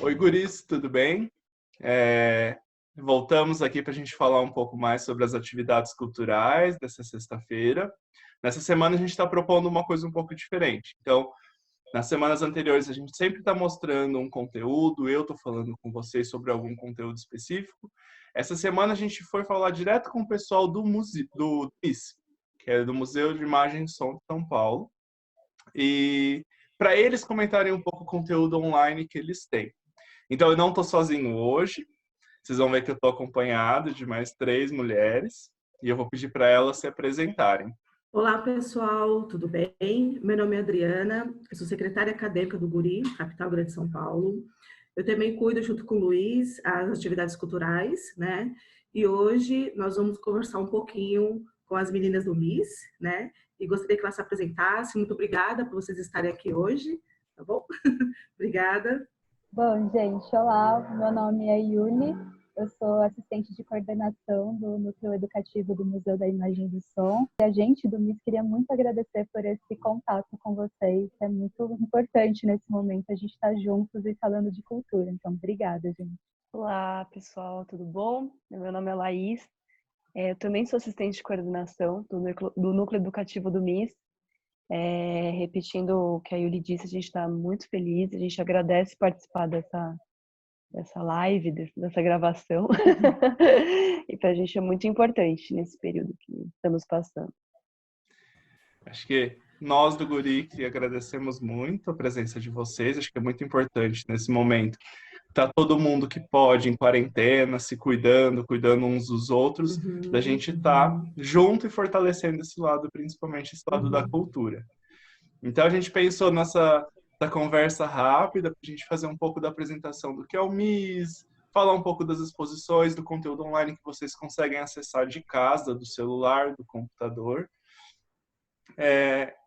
Oi, guris, tudo bem? Voltamos aqui para a gente falar um pouco mais sobre as atividades culturais dessa sexta-feira. Nessa semana a gente está propondo uma coisa um pouco diferente. Então, nas semanas anteriores a gente sempre está mostrando um conteúdo, eu estou falando com vocês sobre algum conteúdo específico. Essa semana a gente foi falar direto com o pessoal do MIS, que é do Museu de Imagem e Som de São Paulo, e para eles comentarem um pouco o conteúdo online que eles têm. Então, eu não estou sozinho hoje. Vocês vão ver que eu estou acompanhado de mais 3 mulheres e eu vou pedir para elas se apresentarem. Olá, pessoal, tudo bem? Meu nome é Adriana, eu sou secretária acadêmica do GURI, capital grande de São Paulo. Eu também cuido, junto com o Luiz, as atividades culturais, né? E hoje nós vamos conversar um pouquinho com as meninas do MIS, né? E gostaria que elas se apresentassem. Muito obrigada por vocês estarem aqui hoje, tá bom? Obrigada. Bom, gente, olá, meu nome é Yuli, eu sou assistente de coordenação do Núcleo Educativo do Museu da Imagem e do Som. E a gente do MIS queria muito agradecer por esse contato com vocês, é muito importante nesse momento a gente estar juntos e falando de cultura, então obrigada, gente. Olá, pessoal, tudo bom? Meu nome é Laís, eu também sou assistente de coordenação do Núcleo Educativo do MIS. Repetindo o que a Yuli disse, a gente está muito feliz, a gente agradece participar dessa live, dessa gravação. E para a gente é muito importante nesse período que estamos passando. Acho que nós do Guri que agradecemos muito a presença de vocês, acho que é muito importante nesse momento. Tá todo mundo que pode em quarentena, se cuidando uns dos outros, da gente estar junto e fortalecendo esse lado, principalmente esse lado da cultura. Então a gente pensou nessa conversa rápida, para a gente fazer um pouco da apresentação do que é o MIS, falar um pouco das exposições, do conteúdo online que vocês conseguem acessar de casa, do celular, do computador.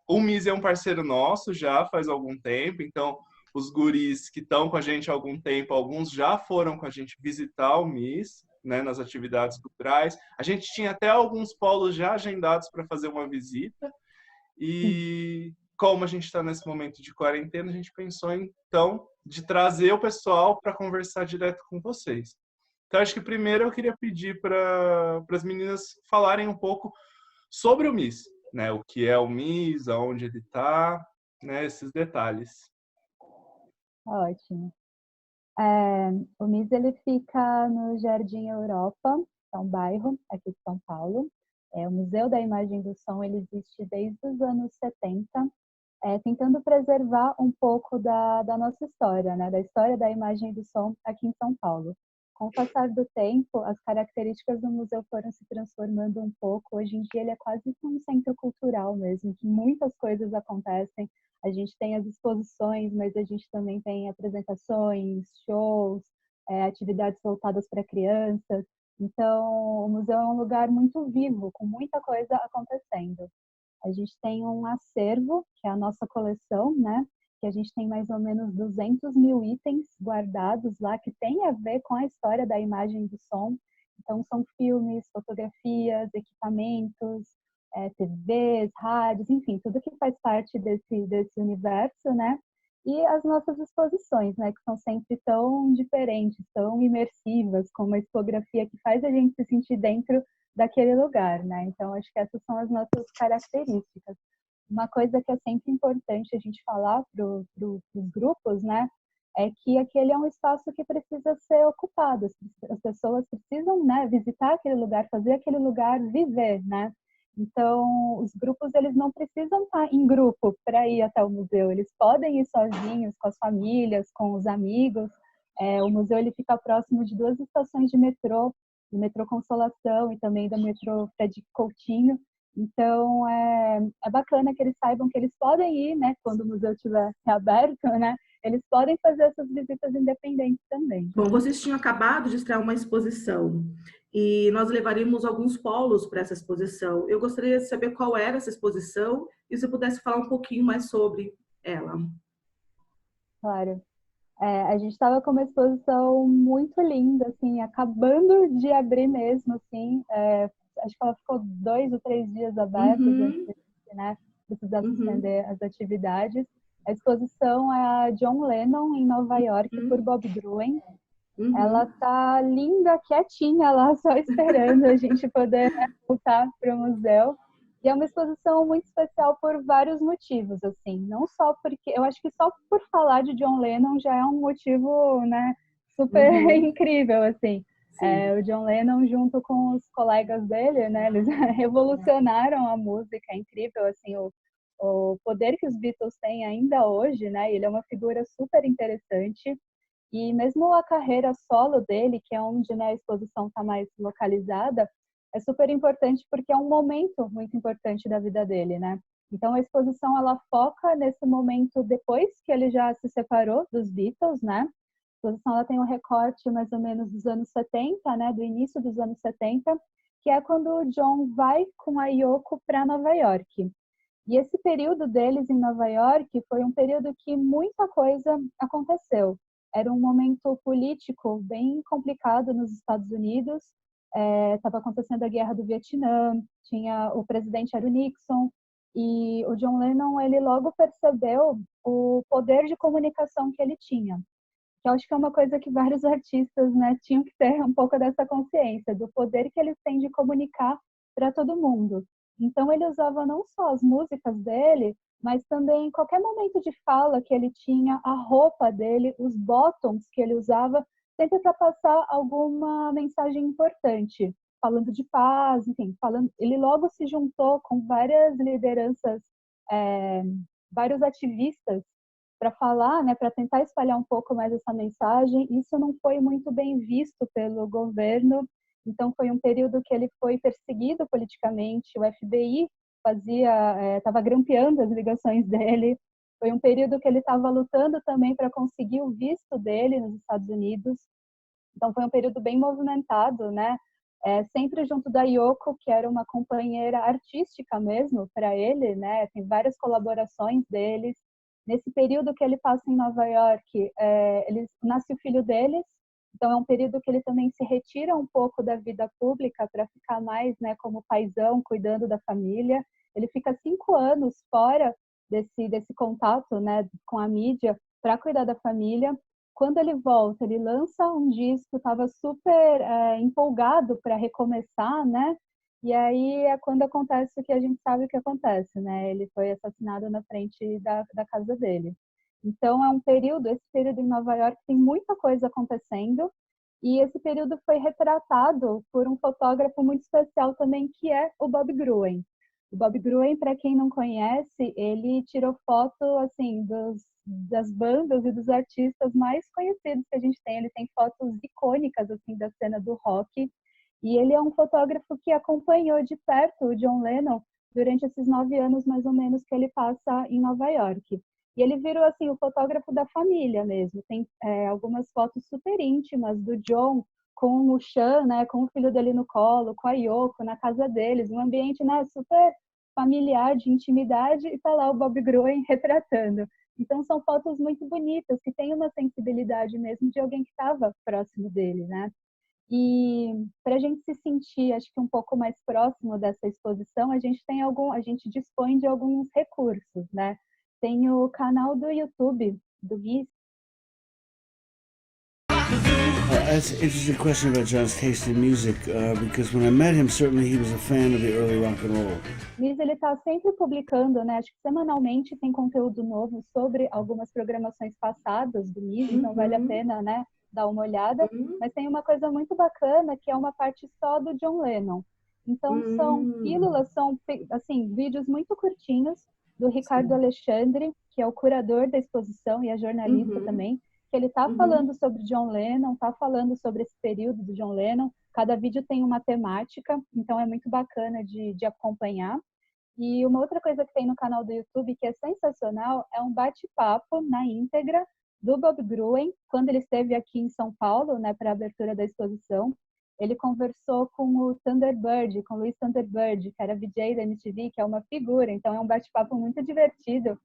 O MIS é um parceiro nosso já faz algum tempo, então os guris que estão com a gente há algum tempo, alguns já foram com a gente visitar o MIS, né, nas atividades culturais. A gente tinha até alguns polos já agendados para fazer uma visita. E como a gente está nesse momento de quarentena, a gente pensou, então, de trazer o pessoal para conversar direto com vocês. Então, acho que primeiro eu queria pedir para as meninas falarem um pouco sobre o MIS, né? O que é o MIS, aonde ele está, né? Esses detalhes. Ótimo. O MIS ele fica no Jardim Europa, é um bairro aqui de São Paulo. O Museu da Imagem e do Som ele existe desde os anos 70, tentando preservar um pouco da nossa história, né? Da história da imagem e do som aqui em São Paulo. Com o passar do tempo, as características do museu foram se transformando um pouco. Hoje em dia ele é quase um centro cultural mesmo, que muitas coisas acontecem. A gente tem as exposições, mas a gente também tem apresentações, shows, atividades voltadas para crianças. Então, o museu é um lugar muito vivo, com muita coisa acontecendo. A gente tem um acervo, que é a nossa coleção, né? Que a gente tem mais ou menos 200 mil itens guardados lá, que tem a ver com a história da imagem e do som. Então, são filmes, fotografias, equipamentos, TVs, rádios, enfim, tudo que faz parte desse universo, né? E as nossas exposições, né? Que são sempre tão diferentes, tão imersivas, com uma expografia que faz a gente se sentir dentro daquele lugar, né? Então, acho que essas são as nossas características. Uma coisa que é sempre importante a gente falar para os grupos, né? É que aquele é um espaço que precisa ser ocupado. As pessoas precisam, né, visitar aquele lugar, fazer aquele lugar viver, né? Então, os grupos, eles não precisam estar em grupo para ir até o museu. Eles podem ir sozinhos, com as famílias, com os amigos. O museu, ele fica próximo de 2 estações de metrô, do metrô Consolação e também do metrô Fred Coutinho. Então, é bacana que eles saibam que eles podem ir, né, quando o museu estiver aberto, né, eles podem fazer essas visitas independentes também. Bom, vocês tinham acabado de estrear uma exposição e nós levaríamos alguns polos para essa exposição. Eu gostaria de saber qual era essa exposição e se pudesse falar um pouquinho mais sobre ela. Claro. A gente estava com uma exposição muito linda, assim, acabando de abrir mesmo, assim. Acho que ela ficou 2 ou 3 dias aberta, antes de, né, precisar suspender as atividades. A exposição é a John Lennon em Nova York por Bob Gruen. Ela tá linda, quietinha lá, só esperando a gente poder, né, voltar para o museu. E é uma exposição muito especial por vários motivos, assim. Não só porque... Eu acho que só por falar de John Lennon já é um motivo, né, super incrível, assim. O John Lennon, junto com os colegas dele, né, eles revolucionaram a música. É incrível, assim, o poder que os Beatles têm ainda hoje, né? Ele é uma figura super interessante. E mesmo a carreira solo dele, que é onde, né, a exposição está mais localizada, é super importante porque é um momento muito importante da vida dele, né? Então a exposição ela foca nesse momento depois que ele já se separou dos Beatles, né? A exposição ela tem um recorte mais ou menos dos anos 70, né, do início dos anos 70, que é quando o John vai com a Yoko para Nova York. E esse período deles em Nova York foi um período que muita coisa aconteceu. Era um momento político bem complicado nos Estados Unidos. Estava acontecendo a Guerra do Vietnã, o presidente era o Nixon, e o John Lennon ele logo percebeu o poder de comunicação que ele tinha. Que eu acho que é uma coisa que vários artistas, né, tinham que ter um pouco dessa consciência, do poder que eles têm de comunicar para todo mundo. Então ele usava não só as músicas dele, mas também qualquer momento de fala que ele tinha, a roupa dele, os bottoms que ele usava, sempre para passar alguma mensagem importante, falando de paz, enfim, ele logo se juntou com várias lideranças, vários ativistas para falar, né, para tentar espalhar um pouco mais essa mensagem. Isso não foi muito bem visto pelo governo, então foi um período que ele foi perseguido politicamente, o FBI estava grampeando as ligações dele, foi um período que ele estava lutando também para conseguir o visto dele nos Estados Unidos, então foi um período bem movimentado, né, sempre junto da Yoko, que era uma companheira artística mesmo para ele, né, tem várias colaborações deles. Nesse período que ele passa em Nova York, nasce o filho deles, então é um período que ele também se retira um pouco da vida pública para ficar mais, né, como paizão, cuidando da família. Ele fica 5 anos fora desse contato, né, com a mídia para cuidar da família. Quando ele volta, ele lança um disco, estava super empolgado para recomeçar, né? E aí é quando acontece o que a gente sabe o que acontece, né? Ele foi assassinado na frente da casa dele. Então esse período em Nova York tem muita coisa acontecendo, e esse período foi retratado por um fotógrafo muito especial também, que é o Bob Gruen. O Bob Gruen, para quem não conhece, ele tirou foto assim das bandas e dos artistas mais conhecidos que a gente tem. Ele tem fotos icônicas assim da cena do rock, e ele é um fotógrafo que acompanhou de perto o John Lennon durante esses 9 anos mais ou menos que ele passa em Nova York. E ele virou assim o fotógrafo da família mesmo. Tem algumas fotos super íntimas do John com o Sean, né, com o filho dele no colo, com a Yoko na casa deles, um ambiente, né, super familiar, de intimidade, e tá lá o Bob Gruen retratando. Então são fotos muito bonitas, que têm uma sensibilidade mesmo de alguém que estava próximo dele, né? E para a gente se sentir, acho que um pouco mais próximo dessa exposição, a gente dispõe de alguns recursos, né? Tem o canal do YouTube do Gui. That's an interesting question about John's taste in music, because when I met him, certainly he was a fan of the early rock and roll. Liz, ele está sempre publicando, né? Acho que semanalmente tem conteúdo novo sobre algumas programações passadas do Miz, então vale a pena, né, dar uma olhada. Mas tem uma coisa muito bacana, que é uma parte só do John Lennon. Então são pílulas, são assim, vídeos muito curtinhos do Ricardo Alexandre, que é o curador da exposição e é jornalista também, que ele está falando sobre John Lennon, está falando sobre esse período do John Lennon. Cada vídeo tem uma temática, então é muito bacana de acompanhar. E uma outra coisa que tem no canal do YouTube que é sensacional é um bate-papo na íntegra do Bob Gruen, quando ele esteve aqui em São Paulo, né, para a abertura da exposição. Ele conversou com o Thunderbird, com o Luiz Thunderbird, que era VJ da MTV, que é uma figura, então é um bate-papo muito divertido.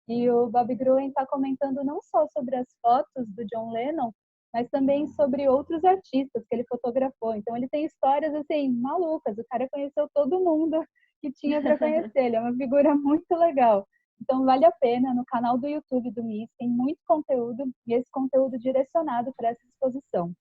E o Bob Gruen está comentando não só sobre as fotos do John Lennon, mas também sobre outros artistas que ele fotografou. Então ele tem histórias assim malucas. O cara conheceu todo mundo que tinha para conhecer. Ele é uma figura muito legal. Então, vale a pena, no canal do YouTube do MIS tem muito conteúdo, e esse conteúdo direcionado para essa exposição.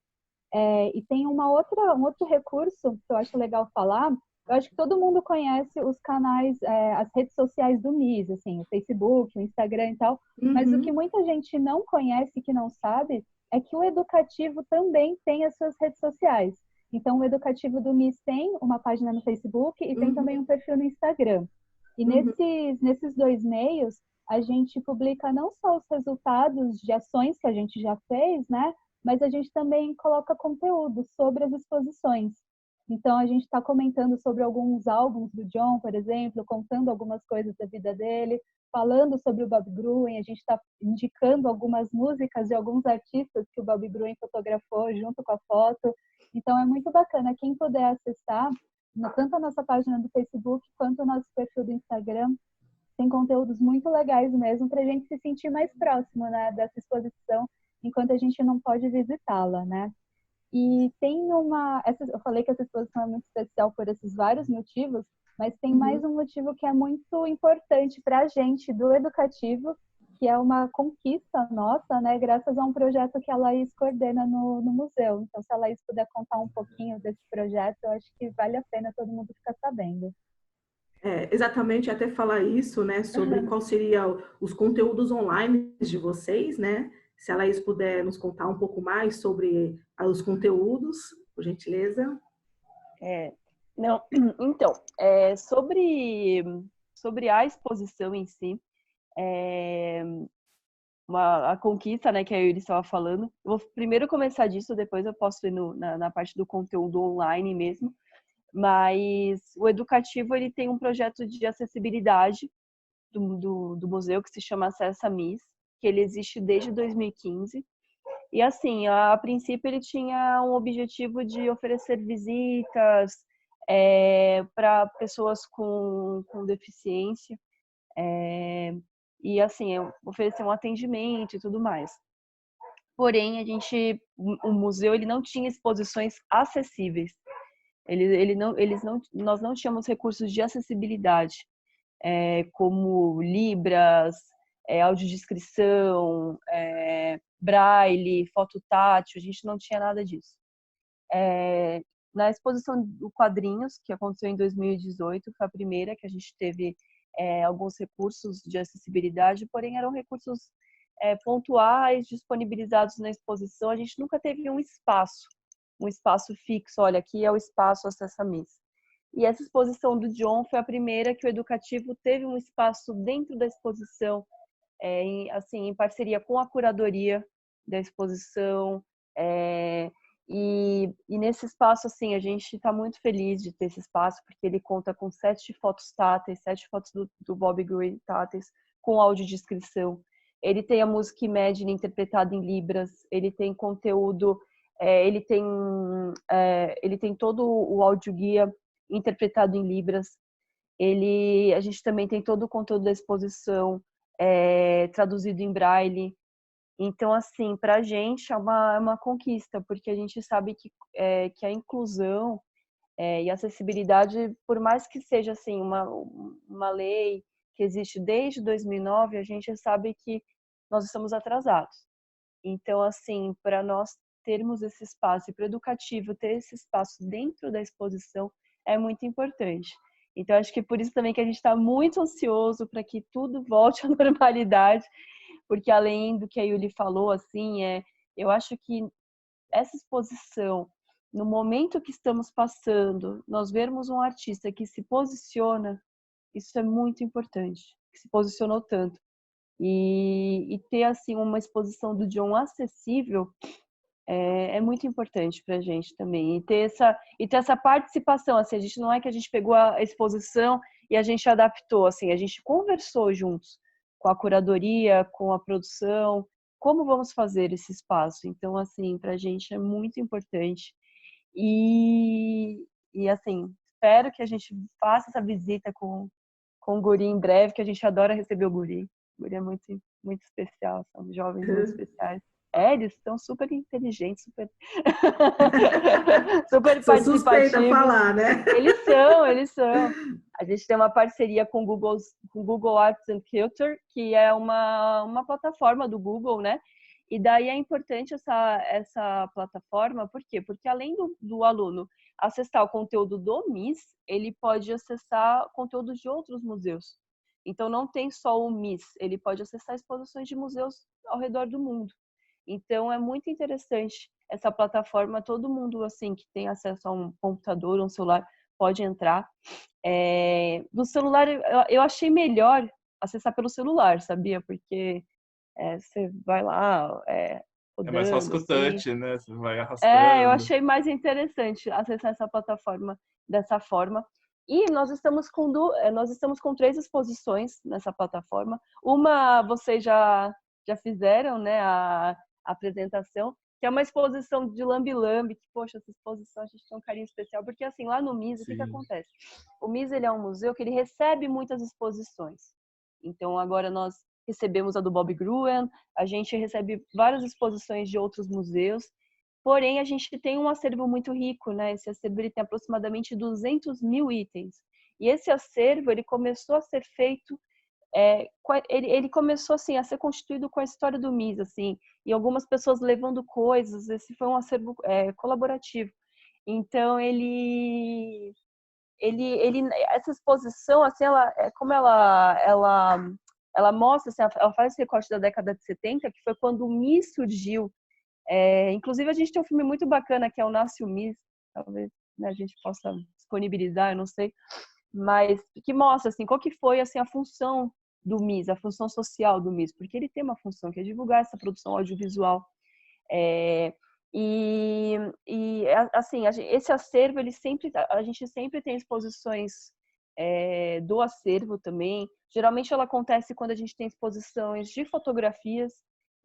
E tem um outro recurso que eu acho legal falar. Eu acho que todo mundo conhece os canais, as redes sociais do MIS, assim, o Facebook, o Instagram e tal, mas o que muita gente não conhece, que não sabe, é que o educativo também tem as suas redes sociais. Então, o educativo do MIS tem uma página no Facebook e tem também um perfil no Instagram. E nesses dois meios, a gente publica não só os resultados de ações que a gente já fez, né? Mas a gente também coloca conteúdo sobre as exposições. Então, a gente está comentando sobre alguns álbuns do John, por exemplo, contando algumas coisas da vida dele, falando sobre o Bob Gruen, a gente está indicando algumas músicas de alguns artistas que o Bob Gruen fotografou junto com a foto. Então, é muito bacana. Quem puder acessar, tanto a nossa página do Facebook quanto o nosso perfil do Instagram, tem conteúdos muito legais mesmo para a gente se sentir mais próximo, né, dessa exposição, enquanto a gente não pode visitá-la, né? E tem eu falei que essa exposição é muito especial por esses vários motivos, mas tem mais um motivo que é muito importante para a gente do educativo, que é uma conquista nossa, né, graças a um projeto que a Laís coordena no museu. Então, se a Laís puder contar um pouquinho desse projeto, eu acho que vale a pena todo mundo ficar sabendo. Exatamente, até falar isso, né, sobre qual seria os conteúdos online de vocês, né? Se a Laís puder nos contar um pouco mais sobre os conteúdos, por gentileza. Não, então, sobre a exposição em si, a conquista, né, que a Yuri estava falando. Eu vou primeiro começar disso, depois eu posso ir na parte do conteúdo online mesmo. Mas o educativo, ele tem um projeto de acessibilidade do museu que se chama Acessa MIS, que ele existe desde 2015. E assim, a princípio ele tinha um objetivo de oferecer visitas para pessoas com deficiência, e assim, oferecer um atendimento e tudo mais. Porém, o museu ele não tinha exposições acessíveis. Nós não tínhamos recursos de acessibilidade, como Libras, audiodescrição, braille, foto tátil, a gente não tinha nada disso. Na exposição do Quadrinhos, que aconteceu em 2018, foi a primeira que a gente teve alguns recursos de acessibilidade, porém eram recursos pontuais, disponibilizados na exposição. A gente nunca teve um espaço fixo, olha, aqui é o espaço Acessa MIS. E essa exposição do John foi a primeira que o educativo teve um espaço dentro da exposição, em parceria com a curadoria da exposição, e nesse espaço, assim, a gente está muito feliz de ter esse espaço, porque ele conta com 7 fotos táteis, 7 fotos do Bob Gruen táteis, com audiodescrição. Ele tem a música Imagine interpretada em Libras, ele tem conteúdo, ele tem todo o audioguia interpretado em Libras. A gente também tem todo o conteúdo da exposição traduzido em Braille. Então, assim, para a gente é uma conquista, porque a gente sabe que a inclusão e a acessibilidade, por mais que seja assim uma lei que existe desde 2009, a gente sabe que nós estamos atrasados. Então, assim, para nós termos esse espaço e para o educativo ter esse espaço dentro da exposição é muito importante. Então, acho que por isso também que a gente está muito ansioso para que tudo volte à normalidade, porque além do que a Yuli falou, assim, eu acho que essa exposição, no momento que estamos passando, nós vermos um artista que se posiciona, isso é muito importante, que se posicionou tanto. E ter, assim, uma exposição do John acessível é muito importante para a gente também. E ter essa participação, assim, a gente não é que a gente pegou a exposição e a gente adaptou, assim, a gente conversou juntos com a curadoria, com a produção, como vamos fazer esse espaço. Então, assim, para a gente é muito importante. E assim, espero que a gente faça essa visita com o Guri em breve, que a gente adora receber o Guri. O Guri é muito, muito especial, são jovens muito especiais. Eles são super inteligentes, super, super Sou suspeita a participativos. falar, né? Eles são. A gente tem uma parceria com o Google Arts and Culture, que é uma plataforma do Google, né? E daí é importante essa plataforma, por quê? Porque além do aluno acessar o conteúdo do MIS, ele pode acessar conteúdos de outros museus. Então, não tem só o MIS, ele pode acessar exposições de museus ao redor do mundo. Então, é muito interessante essa plataforma. Todo mundo assim que tem acesso a um computador, um celular, pode entrar. No celular, eu achei melhor acessar pelo celular, sabia? Porque você vai lá, É mais fácil rodando, com o assim. touch, né? Você vai Eu arrastando. achei mais interessante acessar essa plataforma dessa forma. E nós estamos com 3 exposições nessa plataforma. Uma vocês já fizeram, né, a apresentação, que é uma exposição de lambe-lambe, que, poxa, essa exposição a gente tem um carinho especial, porque assim, lá no MIS, o que acontece? O MIS, ele é um museu que ele recebe muitas exposições. Então, agora nós recebemos a do Bob Gruen, a gente recebe várias exposições de outros museus, porém, a gente tem um acervo muito rico, né? Esse acervo ele tem aproximadamente 200 mil itens. E esse acervo, ele começou a ser feito, ele começou, assim, a ser constituído com a história do MIS, assim, e algumas pessoas levando coisas. Esse foi um acervo colaborativo. Então, essa exposição, assim, ela mostra, assim, ela faz esse recorte da década de 70, que foi quando o MIS surgiu. Inclusive, a gente tem um filme muito bacana, que é o Nasce o MIS, talvez, né, a gente possa disponibilizar, eu não sei, mas que mostra, assim, qual que foi, assim, a função do MIS, a função social do MIS, porque ele tem uma função, que é divulgar essa produção audiovisual. Assim, esse acervo, a gente sempre tem exposições do acervo também. Geralmente ela acontece quando a gente tem exposições de fotografias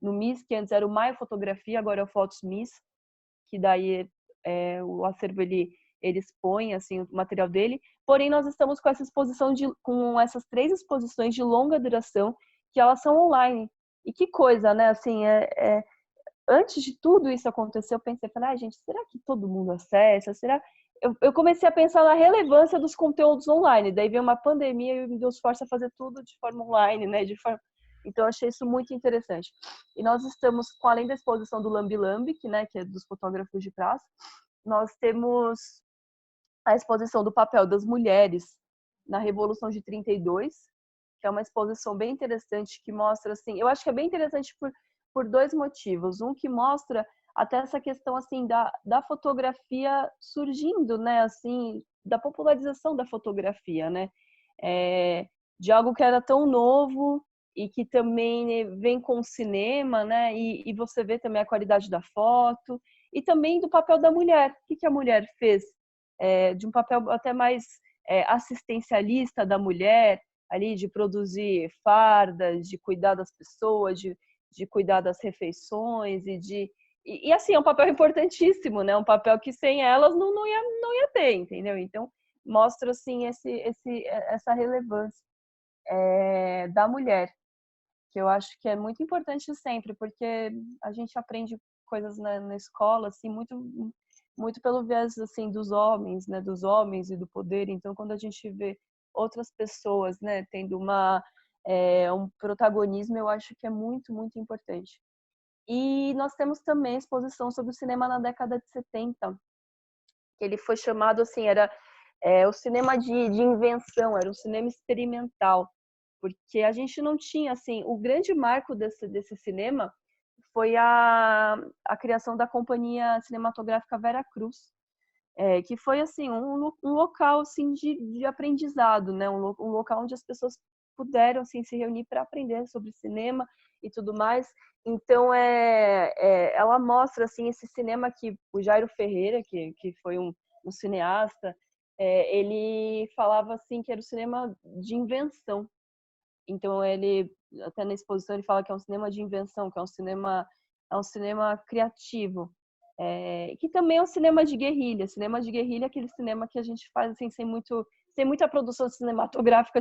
no MIS, que antes era o Maia Fotografia, agora é o Fotos MIS, que daí o acervo ele expõe, assim, o material dele. Porém, nós estamos com com essas 3 exposições de longa duração, que elas são online. E que coisa, né? Assim, antes de tudo isso acontecer, eu pensei, gente, será que todo mundo acessa? Eu comecei a pensar na relevância dos conteúdos online. Daí veio uma pandemia e nos força a fazer tudo de forma online, né? Então, eu achei isso muito interessante. E nós estamos, além da exposição do Lambi Lambi, que é dos fotógrafos de praça, nós temos a exposição do papel das mulheres na Revolução de 32, que é uma exposição bem interessante, que mostra, assim, eu acho que é bem interessante por 2 motivos. Um, que mostra até essa questão, assim, da fotografia surgindo, né, assim, da popularização da fotografia, né, de algo que era tão novo e que também vem com o cinema, né, e você vê também a qualidade da foto, e também do papel da mulher. O que a mulher fez? De um papel até mais assistencialista da mulher, ali, de produzir fardas, de cuidar das pessoas, de cuidar das refeições, e assim, é um papel importantíssimo, né? Um papel que sem elas não ia ter, entendeu? Então, mostra, assim, essa relevância da mulher, que eu acho que é muito importante sempre, porque a gente aprende coisas na escola, assim, muito pelo viés, assim, dos homens, né? Dos homens e do poder. Então, quando a gente vê outras pessoas, né, tendo um protagonismo, eu acho que é muito, muito importante. E nós temos também a exposição sobre o cinema na década de 70, que ele foi chamado, assim, era o cinema de invenção, era um cinema experimental, porque a gente não tinha, assim, o grande marco desse cinema foi a criação da Companhia Cinematográfica Vera Cruz, que foi, assim, um local, assim, de aprendizado, né? Um local onde as pessoas puderam, assim, se reunir para aprender sobre cinema e tudo mais. Então, ela mostra, assim, esse cinema que o Jairo Ferreira, que foi um cineasta, ele falava, assim, que era o cinema de invenção. Então, ele, até na exposição, ele fala que é um cinema de invenção, que é um cinema criativo. Que também é um cinema de guerrilha. Cinema de guerrilha é aquele cinema que a gente faz, assim, sem muita produção cinematográfica,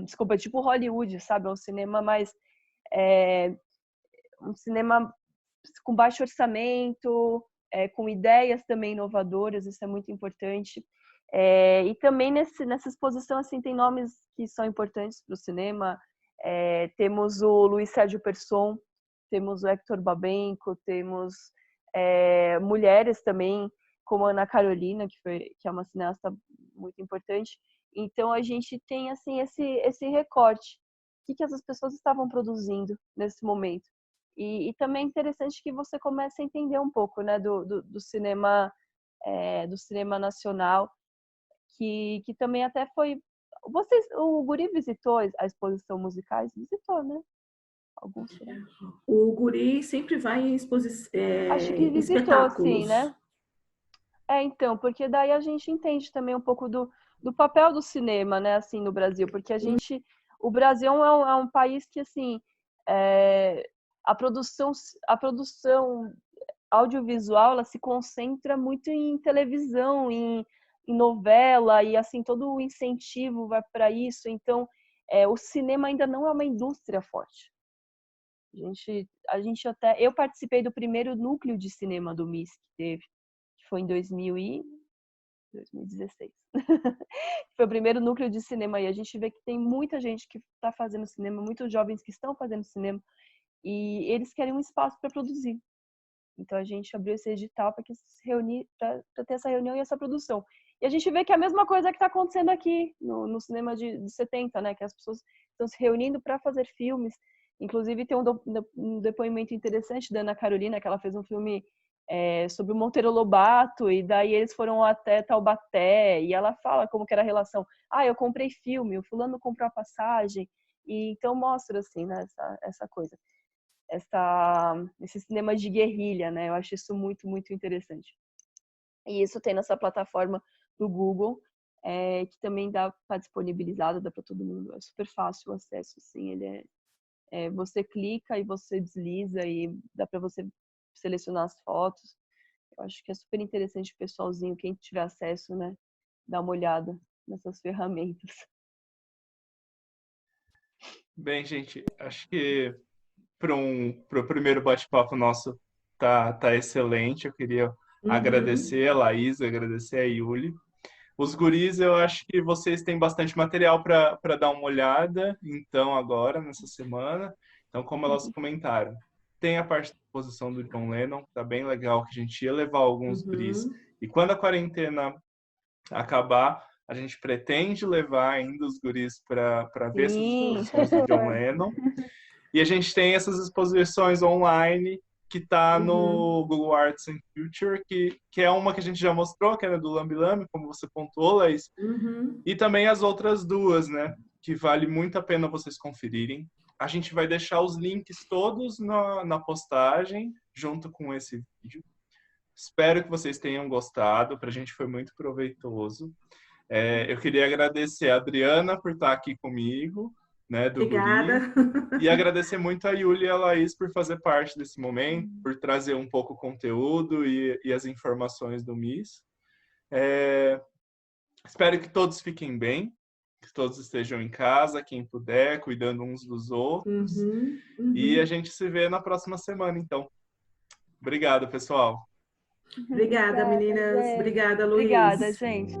desculpa, tipo Hollywood, sabe? É um cinema mais... um cinema com baixo orçamento, com ideias também inovadoras, isso é muito importante. E também nessa exposição assim, tem nomes que são importantes para o cinema. Temos o Luiz Sérgio Persson, temos o Hector Babenco, temos mulheres também, como a Ana Carolina, que é uma cineasta muito importante. Então a gente tem assim esse recorte. O que essas pessoas estavam produzindo nesse momento? E também é interessante que você comece a entender um pouco, né, do cinema nacional, que também até foi... o Guri visitou a exposição Musicais? Visitou, né? Alguns. O Guri sempre vai em Acho que visitou, espetáculos. sim, né? Então, porque daí a gente entende também um pouco do papel do cinema, né, assim, no Brasil, porque o Brasil é um país que, assim, a produção audiovisual, ela se concentra muito em televisão, em novela, e, assim, todo o incentivo vai para isso. Então, o cinema ainda não é uma indústria forte. Eu participei do primeiro núcleo de cinema do MIS que teve, que foi em 2016. Foi o primeiro núcleo de cinema, e a gente vê que tem muita gente que está fazendo cinema, muitos jovens que estão fazendo cinema, e eles querem um espaço para produzir. Então a gente abriu esse edital para se reunir, para ter essa reunião e essa produção. E a gente vê que é a mesma coisa que está acontecendo aqui no cinema de 70, né? Que as pessoas estão se reunindo para fazer filmes. Inclusive tem um depoimento interessante da Ana Carolina, que ela fez um filme sobre o Monteiro Lobato, e daí eles foram até Taubaté, e ela fala como que era a relação. Eu comprei filme, o fulano comprou a passagem, e então mostra, assim, né, essa coisa. Esse cinema de guerrilha, né? Eu acho isso muito, muito interessante. E isso tem nessa plataforma do Google, que também dá para disponibilizado, dá para todo mundo. É super fácil o acesso, assim, ele você clica e você desliza e dá para você selecionar as fotos. Eu acho que é super interessante o pessoalzinho, quem tiver acesso, né, dar uma olhada nessas ferramentas. Bem, gente, acho que para o primeiro bate-papo nosso tá excelente. Eu queria agradecer a Laís, agradecer a Yuli. Os guris, eu acho que vocês têm bastante material para dar uma olhada, então, agora, nessa semana. Então, como elas comentaram, tem a parte da exposição do John Lennon, tá bem legal, que a gente ia levar alguns bris. E quando a quarentena acabar, a gente pretende levar ainda os guris para ver essas exposições do John Lennon. E a gente tem essas exposições online que está no Google Arts and Future, que é uma que a gente já mostrou, que era do Lambi Lambi, como você pontuou, Laís. E também as outras duas, né? Que vale muito a pena vocês conferirem. A gente vai deixar os links todos na postagem, junto com esse vídeo. Espero que vocês tenham gostado. Para a gente foi muito proveitoso. Eu queria agradecer a Adriana por estar aqui comigo, né, do Obrigada. Guri. E agradecer muito a Yuli e a Laís por fazer parte desse momento, por trazer um pouco o conteúdo e as informações do MIS. Espero que todos fiquem bem, que todos estejam em casa, quem puder, cuidando uns dos outros. E a gente se vê na próxima semana, então. Obrigado, pessoal. Obrigada, meninas. Gente. Obrigada, Luiz. Obrigada, gente.